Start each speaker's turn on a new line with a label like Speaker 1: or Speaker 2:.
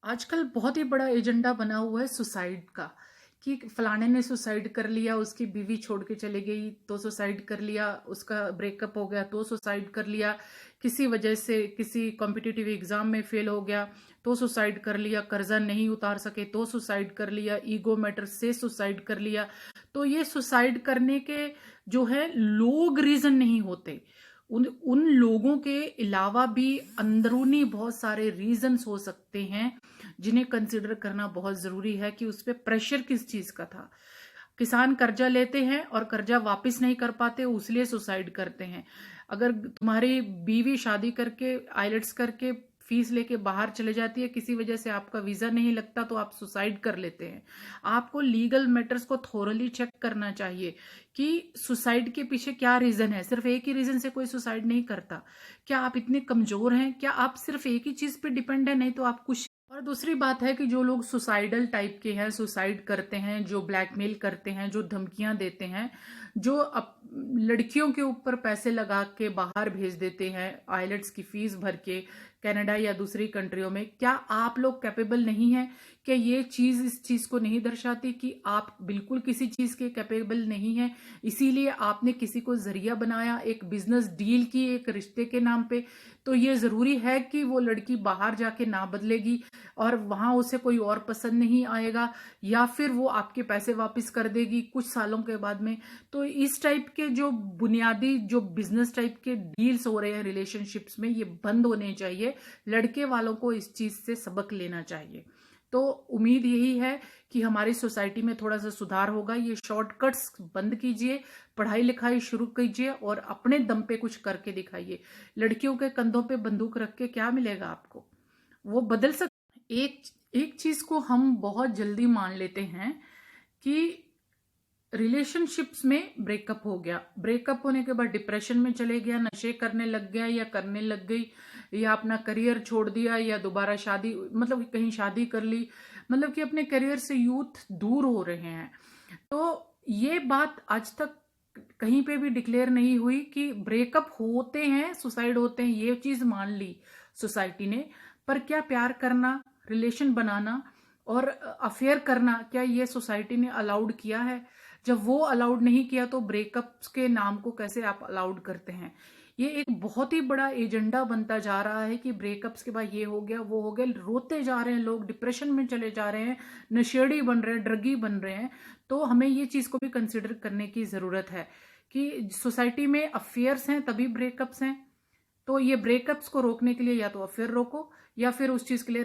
Speaker 1: आजकल बहुत ही बड़ा एजेंडा बना हुआ है सुसाइड का कि फलाने ने सुसाइड कर लिया, उसकी बीवी छोड़ के चली गई तो सुसाइड कर लिया, उसका ब्रेकअप हो गया तो सुसाइड कर लिया, किसी वजह से किसी कॉम्पिटिटिव एग्जाम में फेल हो गया तो सुसाइड कर लिया, कर्जा नहीं उतार सके तो सुसाइड कर लिया, ईगो मैटर से सुसाइड कर लिया। तो ये सुसाइड करने के जो है लोग रीजन नहीं होते, उन उन लोगों के अलावा भी अंदरूनी बहुत सारे रीजंस हो सकते हैं जिन्हें कंसिडर करना बहुत जरूरी है कि उस पर प्रेशर किस चीज का था। किसान कर्जा लेते हैं और कर्जा वापस नहीं कर पाते, उसलिए सुसाइड करते हैं। अगर तुम्हारी बीवी शादी करके आइलेट्स करके फीस लेके बाहर चले जाती है, किसी वजह से आपका वीजा नहीं लगता तो आप सुसाइड कर लेते हैं। आपको लीगल मैटर्स को थोरली चेक करना चाहिए कि सुसाइड के पीछे क्या रीजन है। सिर्फ एक ही रीजन से कोई सुसाइड नहीं करता। क्या आप इतने कमजोर हैं? क्या आप सिर्फ एक ही चीज पे डिपेंड है? नहीं तो आप कुछ। और दूसरी बात है कि जो लोग सुसाइडल टाइप के हैं, सुसाइड करते हैं, जो ब्लैकमेल करते हैं, जो धमकियां देते हैं, जो लड़कियों के ऊपर पैसे लगा के बाहर भेज देते हैं आइलेट्स की फीस भर के कनाडा या दूसरी कंट्रियों में, क्या आप लोग कैपेबल नहीं है? क्या ये चीज इस चीज को नहीं दर्शाती कि आप बिल्कुल किसी चीज के कैपेबल नहीं है, इसीलिए आपने किसी को जरिया बनाया, एक बिजनेस डील की एक रिश्ते के नाम पे? तो ये जरूरी है कि वो लड़की बाहर जाके ना बदलेगी और वहां उसे कोई और पसंद नहीं आएगा, या फिर वो आपके पैसे वापस कर देगी कुछ सालों के बाद में। तो इस टाइप के जो बुनियादी जो बिजनेस टाइप के डील्स हो रहे हैं रिलेशनशिप्स में, ये बंद होने चाहिए। लड़के वालों को इस चीज से सबक लेना चाहिए। तो उम्मीद यही है कि हमारी सोसाइटी में थोड़ा सा सुधार होगा। ये शॉर्टकट्स बंद कीजिए, पढ़ाई लिखाई शुरू कीजिए और अपने दम पे कुछ करके दिखाइए। लड़कियों के कंधों पे बंदूक रख के क्या मिलेगा आपको? वो बदल सकते। एक एक चीज को हम बहुत जल्दी मान लेते हैं कि रिलेशनशिप्स में ब्रेकअप हो गया, ब्रेकअप होने के बाद डिप्रेशन में चले गया, नशे करने लग गया या करने लग गई, या अपना करियर छोड़ दिया, या दोबारा शादी मतलब कहीं शादी कर ली, मतलब कि अपने करियर से यूथ दूर हो रहे हैं। तो ये बात आज तक कहीं पे भी डिक्लेयर नहीं हुई कि ब्रेकअप होते हैं, सुसाइड होते हैं, ये चीज मान ली सोसाइटी ने। पर क्या प्यार करना, रिलेशन बनाना और अफेयर करना, क्या ये सोसाइटी ने अलाउड किया है? जब वो अलाउड नहीं किया तो ब्रेकअप्स के नाम को कैसे आप अलाउड करते हैं? ये एक बहुत ही बड़ा एजेंडा बनता जा रहा है कि ब्रेकअप्स के बाद ये हो गया वो हो गया, रोते जा रहे हैं लोग, डिप्रेशन में चले जा रहे हैं, नशेड़ी बन रहे हैं, ड्रगी बन रहे हैं। तो हमें ये चीज को भी कंसिडर करने की जरूरत है कि सोसाइटी में अफेयर्स हैं तभी ब्रेकअप्स हैं। तो ये ब्रेकअप्स को रोकने के लिए या तो अफेयर रोको या फिर उस चीज के लिए